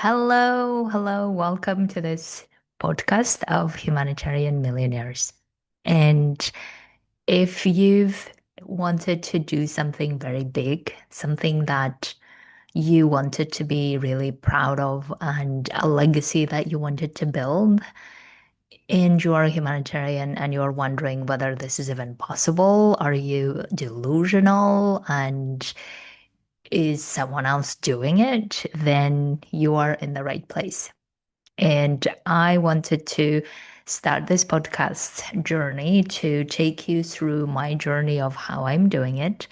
Hello, welcome to this podcast of Humanitarian Millionaires. And if you've wanted to do something very big, something that you wanted to be really proud of, and a legacy that you wanted to build, and you are a humanitarian and you're wondering whether this is even possible, are you delusional? And is someone else doing it? Then you are in the right place. And I wanted to start this podcast journey to take you through my journey of how I'm doing it,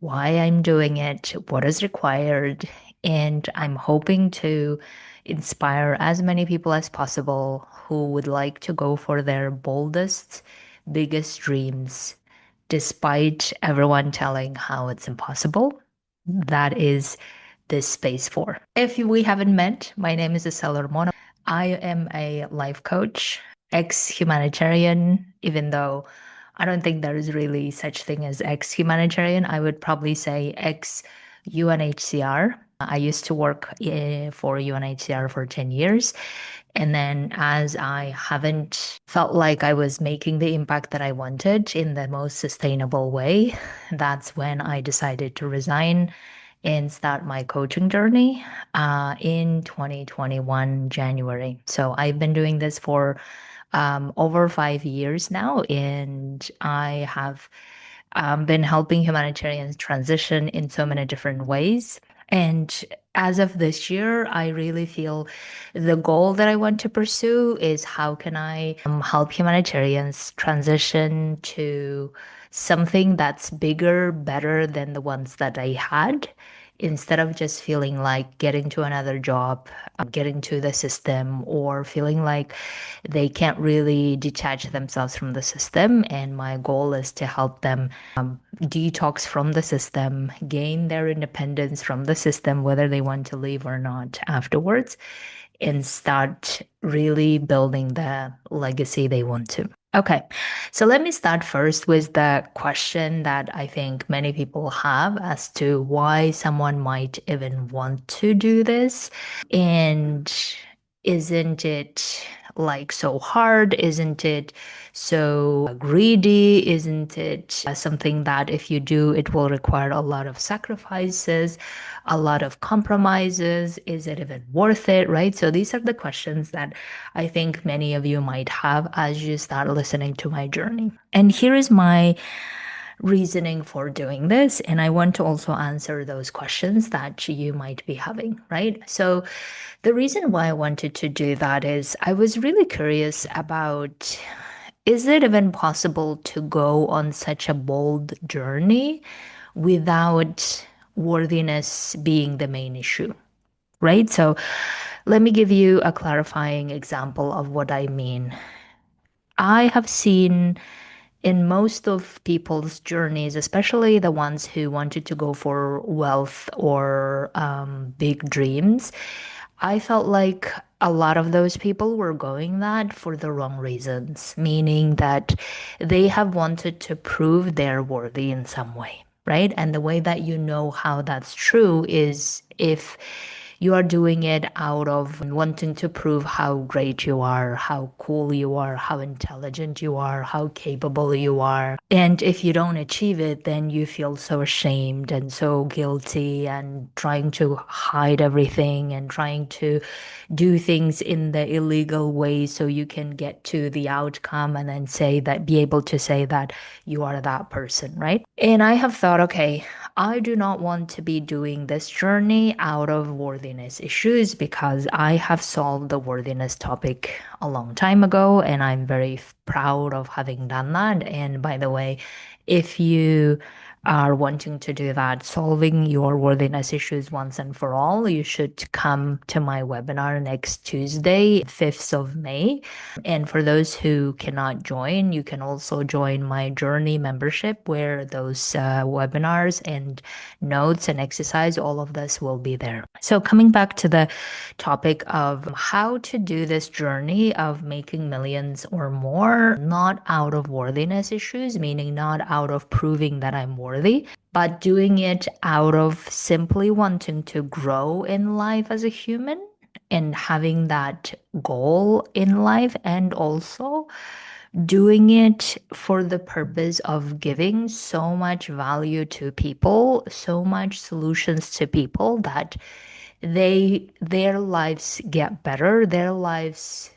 why I'm doing it, what is required. And I'm hoping to inspire as many people as possible who would like to go for their boldest, biggest dreams, despite everyone telling how it's impossible. That is this space for. If we haven't met, my name is Asel Ormonova. I am a life coach, ex-humanitarian, even though I don't think there is really such thing as ex-humanitarian. I would probably say ex-UNHCR. I used to work for UNHCR for 10 years. And then as I haven't felt like I was making the impact that I wanted in the most sustainable way, that's when I decided to resign and start my coaching journey in 2021 January. So I've been doing this for over 5 years now, and I have been helping humanitarians transition in so many different ways. And as of this year, I really feel the goal that I want to pursue is how can I help humanitarians transition to something that's bigger, better than the ones that I had, instead of just feeling like getting to another job, getting to the system, or feeling like they can't really detach themselves from the system. And my goal is to help them detox from the system, gain their independence from the system, whether they want to leave or not afterwards, and start really building the legacy they want to. Okay, so let me start first with the question that I think many people have as to why someone might even want to do this. And isn't it like so hard? Isn't it so greedy? Isn't it something that if you do, it will require a lot of sacrifices, a lot of compromises? Is it even worth it? Right? So these are the questions that I think many of you might have as you start listening to my journey. And here is my reasoning for doing this. And I want to also answer those questions that you might be having, right? So the reason why I wanted to do that is I was really curious about, is it even possible to go on such a bold journey without worthiness being the main issue, right? So let me give you a clarifying example of what I mean. I have seen in most of people's journeys, especially the ones who wanted to go for wealth or big dreams, I felt like a lot of those people were going that for the wrong reasons, meaning that they have wanted to prove they're worthy in some way, right? And the way that you know how that's true is if you are doing it out of wanting to prove how great you are, how cool you are, how intelligent you are, how capable you are. And if you don't achieve it, then you feel so ashamed and so guilty and trying to hide everything and trying to do things in the illegal way so you can get to the outcome and then say that, be able to say that you are that person, right? And I have thought, okay, I do not want to be doing this journey out of worthiness issues because I have solved the worthiness topic a long time ago and I'm very proud of having done that. And by the way, if you are wanting to do that, solving your worthiness issues once and for all, you should come to my webinar next Tuesday, 5th of May. And for those who cannot join, you can also join my Journey membership where those webinars and notes and exercise, all of this will be there. So coming back to the topic of how to do this journey of making millions or more, not out of worthiness issues, meaning not out of proving that I'm worthy, but doing it out of simply wanting to grow in life as a human and having that goal in life, and also doing it for the purpose of giving so much value to people, so much solutions to people that their lives get better, their lives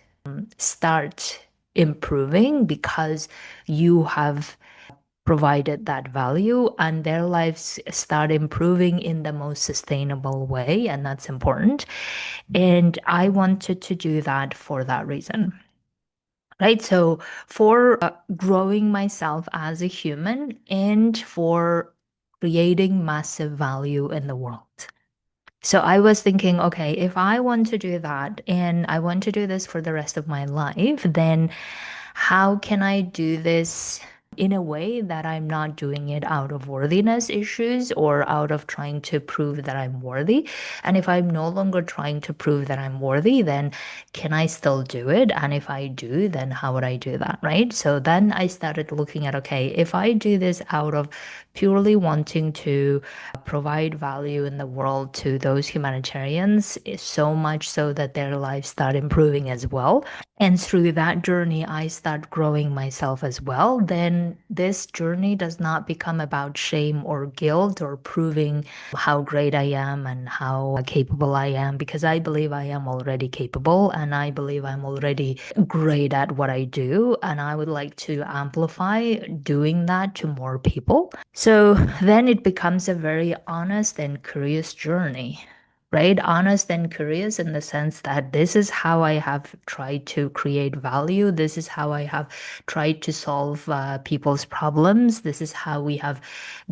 start improving because you have provided that value, and their lives start improving in the most sustainable way, and that's important. And I wanted to do that for that reason. Right. So for growing myself as a human and for creating massive value in the world. So I was thinking, okay, if I want to do that and I want to do this for the rest of my life, then how can I do this in a way that I'm not doing it out of worthiness issues or out of trying to prove that I'm worthy? And if I'm no longer trying to prove that I'm worthy, then can I still do it? And if I do, then how would I do that? Right. So then I started looking at, okay, if I do this out of purely wanting to provide value in the world to those humanitarians, so much so that their lives start improving as well, and through that journey, I start growing myself as well, then this journey does not become about shame or guilt or proving how great I am and how capable I am, because I believe I am already capable and I believe I'm already great at what I do. And I would like to amplify doing that to more people. So then it becomes a very honest and curious journey, right? Honest and curious in the sense that this is how I have tried to create value. This is how I have tried to solve people's problems. This is how we have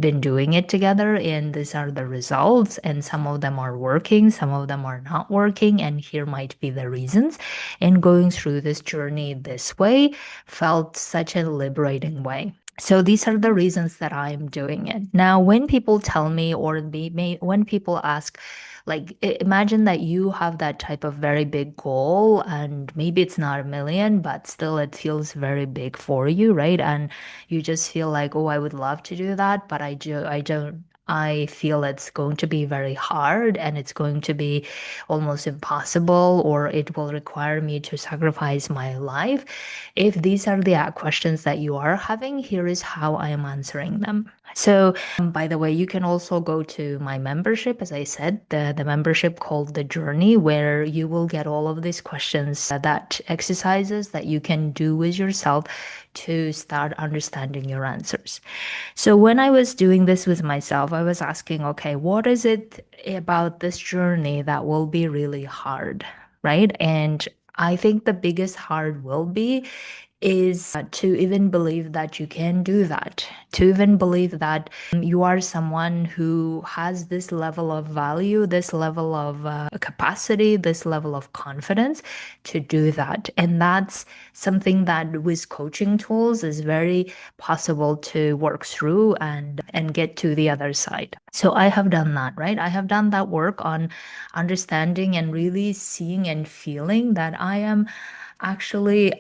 been doing it together. And these are the results. And some of them are working, some of them are not working. And here might be the reasons. And going through this journey this way felt such a liberating way. So these are the reasons that I'm doing it. Now, when people tell me, or when people ask, like, imagine that you have that type of very big goal, and maybe it's not a million, but still it feels very big for you, right? And you just feel like, oh, I would love to do that, but I don't. I feel it's going to be very hard and it's going to be almost impossible, or it will require me to sacrifice my life. If these are the questions that you are having, here is how I am answering them. So, by the way, you can also go to my membership, as I said, the membership called The Journey, where you will get all of these questions, that exercises that you can do with yourself to start understanding your answers. So when I was doing this with myself, I was asking, okay, what is it about this journey that will be really hard, right? And I think the biggest hard will be is to even believe that you can do that, to even believe that you are someone who has this level of value, this level of capacity, this level of confidence to do that. And that's something that with coaching tools is very possible to work through and get to the other side. So I have done that, right? I have done that work on understanding and really seeing and feeling that I am actually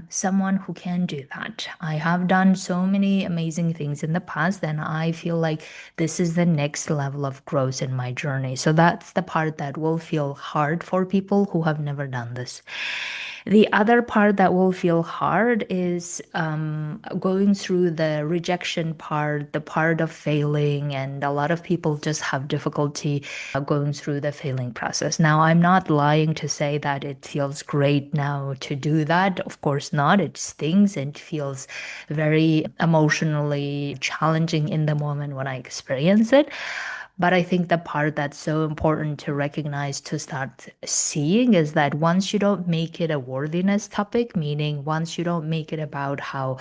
someone who can do that. I have done so many amazing things in the past, and I feel like this is the next level of growth in my journey. So that's the part that will feel hard for people who have never done this. The other part that will feel hard is going through the rejection part, the part of failing, and a lot of people just have difficulty going through the failing process. Now, I'm not lying to say that it feels great now to do that. Of course not. It stings and feels very emotionally challenging in the moment when I experience it. But I think the part that's so important to recognize, to start seeing, is that once you don't make it a worthiness topic, meaning once you don't make it about how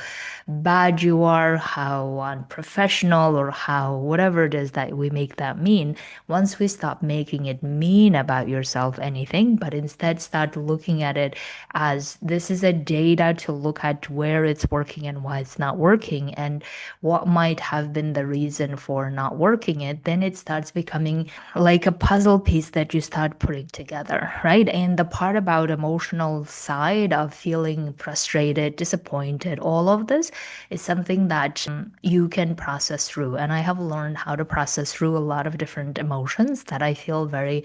bad you are, how unprofessional, or how whatever it is that we make that mean, once we stop making it mean about yourself anything, but instead start looking at it as this is a data to look at where it's working and why it's not working, and what might have been the reason for not working it, then it starts becoming like a puzzle piece that you start putting together, right? And the part about emotional side of feeling frustrated, disappointed, all of this is something that you can process through. And I have learned how to process through a lot of different emotions that I feel very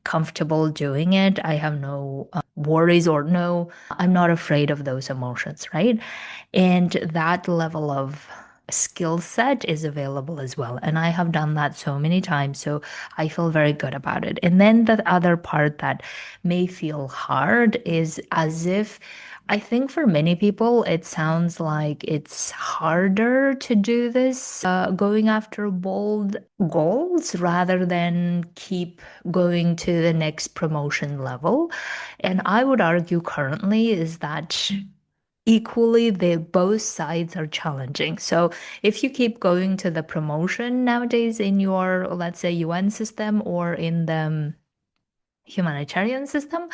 comfortable doing it. I have no worries or no, I'm not afraid of those emotions, right? And that level of skill set is available as well. And I have done that so many times. So I feel very good about it. And then the other part that may feel hard is as if I think for many people, it sounds like it's harder to do this, going after bold goals rather than keep going to the next promotion level. And I would argue currently is that equally they both sides are challenging. So if you keep going to the promotion nowadays in your, let's say, UN system or in the humanitarian system,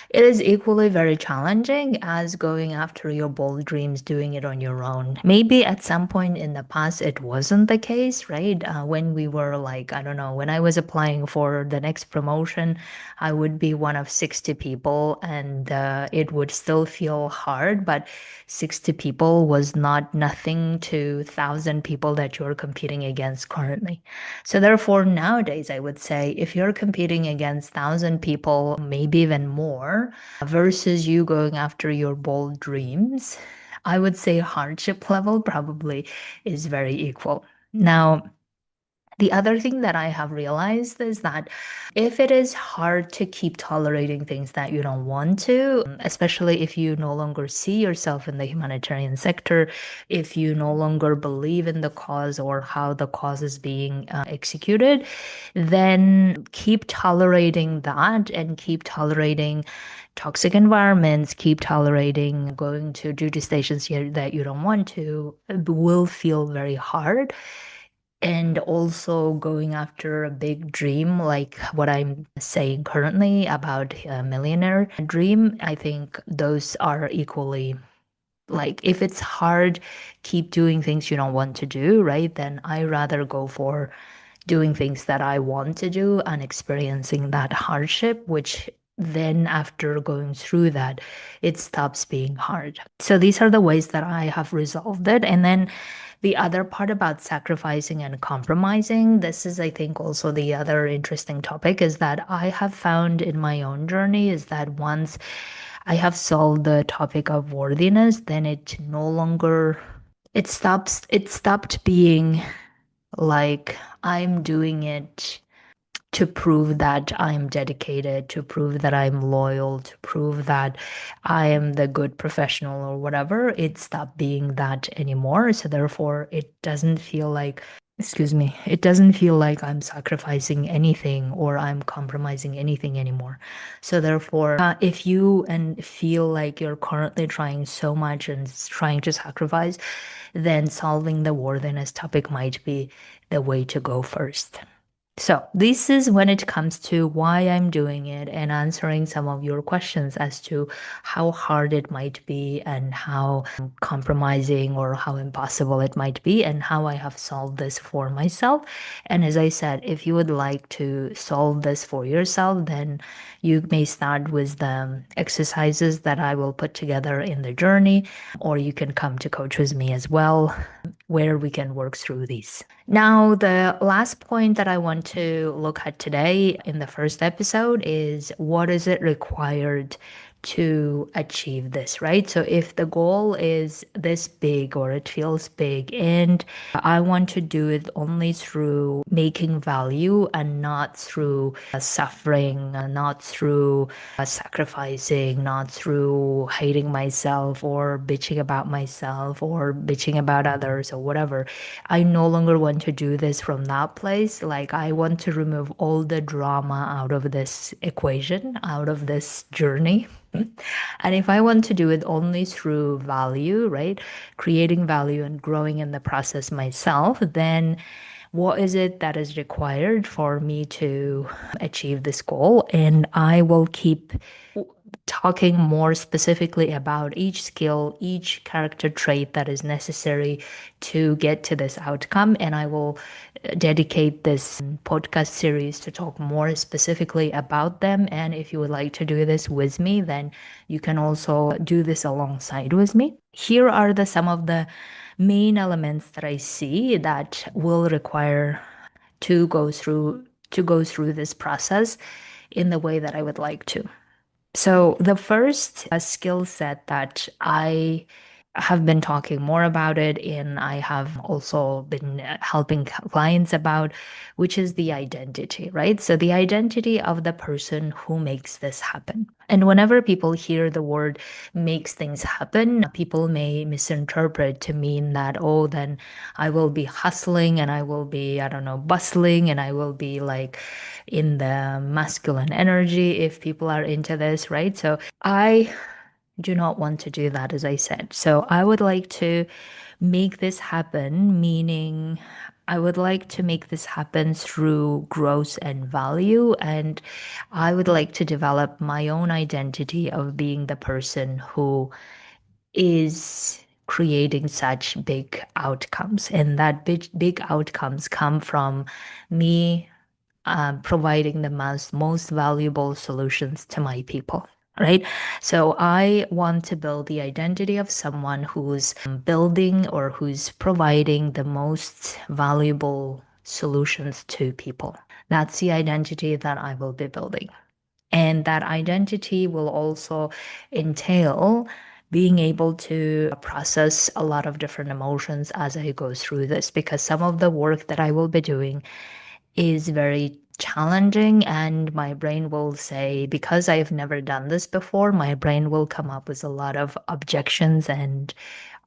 it is equally very challenging as going after your bold dreams, doing it on your own. Maybe at some point in the past, it wasn't the case, right? When we were like, I don't know, when I was applying for the next promotion, I would be one of 60 people and it would still feel hard, but 60 people was not nothing to 1,000 people that you're competing against currently. So therefore, nowadays, I would say if you're competing against 1,000 people, maybe even more, versus you going after your bold dreams, I would say hardship level probably is very equal. Now, the other thing that I have realized is that if it is hard to keep tolerating things that you don't want to, especially if you no longer see yourself in the humanitarian sector, if you no longer believe in the cause or how the cause is being executed, then keep tolerating that and keep tolerating toxic environments, keep tolerating going to duty stations here that you don't want to, will feel very hard. And also going after a big dream, like what I'm saying currently about a millionaire dream, I think those are equally like if it's hard, keep doing things you don't want to do, right? Then I rather go for doing things that I want to do and experiencing that hardship, which then after going through that, it stops being hard. So these are the ways that I have resolved it. And then the other part about sacrificing and compromising, this is, I think, also the other interesting topic is that I have found in my own journey is that once I have solved the topic of worthiness, then it no longer it stopped being like I'm doing it to prove that I'm dedicated, to prove that I'm loyal, to prove that I am the good professional or whatever. It stopped being that anymore. So therefore, it doesn't feel like, excuse me, it doesn't feel like I'm sacrificing anything or I'm compromising anything anymore. So therefore, if you and feel like you're currently trying so much and trying to sacrifice, then solving the worthiness topic might be the way to go first. So, this is when it comes to why I'm doing it and answering some of your questions as to how hard it might be and how compromising or how impossible it might be and how I have solved this for myself. And as I said, if you would like to solve this for yourself, then you may start with the exercises that I will put together in the journey, or you can come to coach with me as well, where we can work through these. Now, the last point that I want to look at today in the first episode is what is it required to achieve this, right? So if the goal is this big or it feels big and I want to do it only through making value and not through suffering, not through sacrificing, not through hating myself or bitching about myself or bitching about others or whatever. I no longer want to do this from that place. Like, I want to remove all the drama out of this equation, out of this journey. And if I want to do it only through value, right? Creating value and growing in the process myself, then what is it that is required for me to achieve this goal? And I will keep talking more specifically about each skill, each character trait that is necessary to get to this outcome. And I will dedicate this podcast series to talk more specifically about them. And if you would like to do this with me, then you can also do this alongside with me. Here are some of the main elements that I see that will require to go through this process in the way that I would like to. So the first skill set that I have been talking more about it, and I have also been helping clients about, which is the identity, right? So the identity of the person who makes this happen. And whenever people hear the word makes things happen, people may misinterpret to mean that, oh, then I will be hustling and I will be, I don't know, bustling and I will be like in the masculine energy if people are into this, right? So I do not want to do that, as I said. So I would like to make this happen, meaning I would like to make this happen through growth and value. And I would like to develop my own identity of being the person who is creating such big outcomes. And that big outcomes come from me providing the most valuable solutions to my people. Right. So I want to build the identity of someone who's building or who's providing the most valuable solutions to people. That's the identity that I will be building. And that identity will also entail being able to process a lot of different emotions as I go through this, because some of the work that I will be doing is very challenging, and my brain will say, because I've never done this before, my brain will come up with a lot of objections and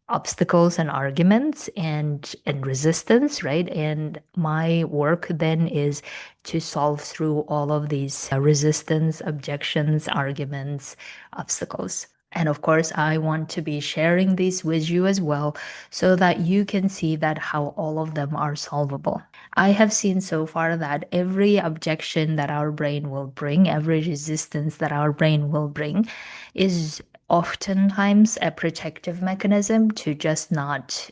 obstacles and arguments and resistance, right? And my work then is to solve through all of these resistance, objections, arguments, obstacles. And of course, I want to be sharing these with you as well so that you can see that how all of them are solvable. I have seen so far that every objection that our brain will bring, every resistance that our brain will bring, is oftentimes a protective mechanism to just not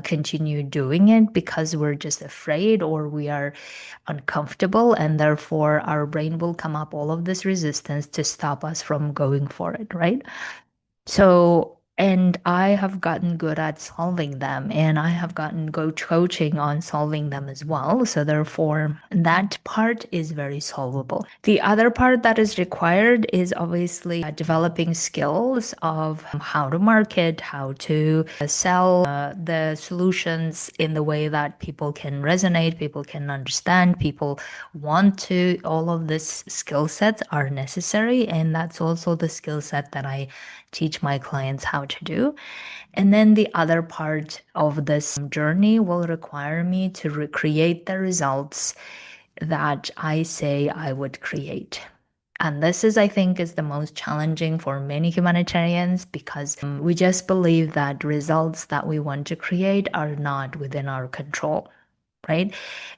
continue doing it because we're just afraid or we are uncomfortable, and therefore our brain will come up all of this resistance to stop us from going for it, right? So, and I have gotten good at solving them, and I have gotten go coaching on solving them as well. So, therefore, that part is very solvable. The other part that is required is obviously developing skills of how to market, how to sell the solutions in the way that people can resonate, people can understand, people want to. All of this skill sets are necessary, and that's also the skill set that I teach my clients how to do. And then the other part of this journey will require me to recreate the results that I say I would create. And this is, I think, is the most challenging for many humanitarians because we just believe that results that we want to create are not within our control, right?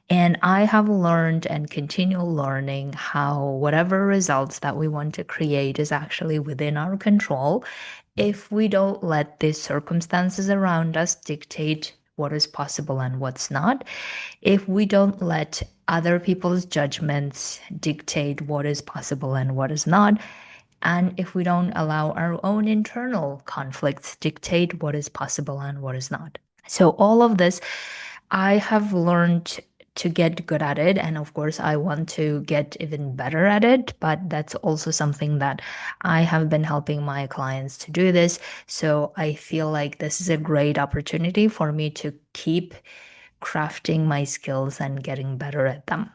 And I have learned and continue learning how whatever results that we want to create is actually within our control if we don't let the circumstances around us dictate what is possible and what's not, if we don't let other people's judgments dictate what is possible and what is not, and if we don't allow our own internal conflicts dictate what is possible and what is not. So, all of this, I have learned to get good at it. And of course, I want to get even better at it. But that's also something that I have been helping my clients to do this. So I feel like this is a great opportunity for me to keep crafting my skills and getting better at them.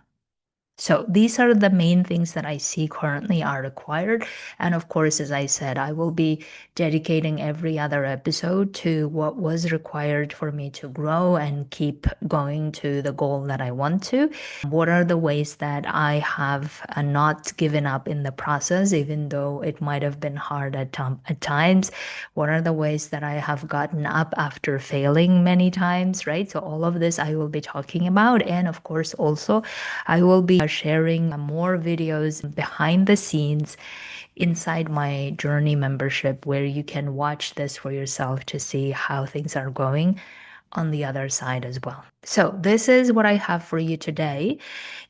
So these are the main things that I see currently are required. And of course, as I said, I will be dedicating every other episode to what was required for me to grow and keep going to the goal that I want to. What are the ways that I have not given up in the process, even though it might have been hard at times? What are the ways that I have gotten up after failing many times, right? So all of this I will be talking about. And of course, also, I will be sharing more videos behind the scenes inside my Journey membership where you can watch this for yourself to see how things are going on the other side as well. So, this is what I have for you today.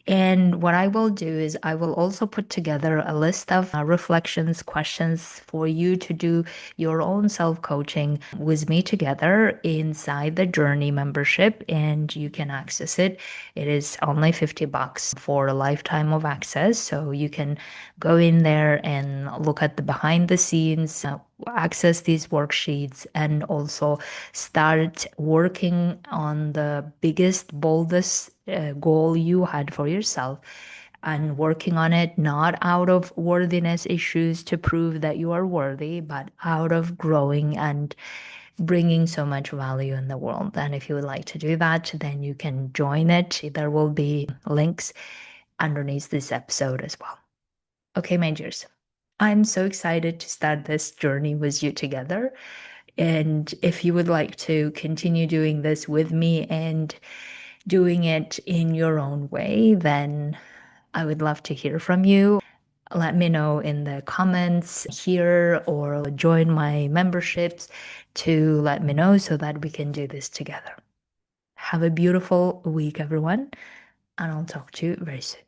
And what I will do is I will also put together a list of reflections, questions for you to do your own self-coaching with me together inside the Journey membership, and you can access it. It is only $50 for a lifetime of access. So you can go in there and look at the behind the scenes, access these worksheets, and also start working on the biggest, boldest goal you had for yourself, and working on it not out of worthiness issues to prove that you are worthy, but out of growing and bringing so much value in the world. And if you would like to do that, then you can join it. There will be links underneath this episode as well. Okay, my dears, I'm so excited to start this journey with you together. And if you would like to continue doing this with me and doing it in your own way, then I would love to hear from you. Let me know in the comments here or join my memberships to let me know so that we can do this together. Have a beautiful week, everyone, and I'll talk to you very soon.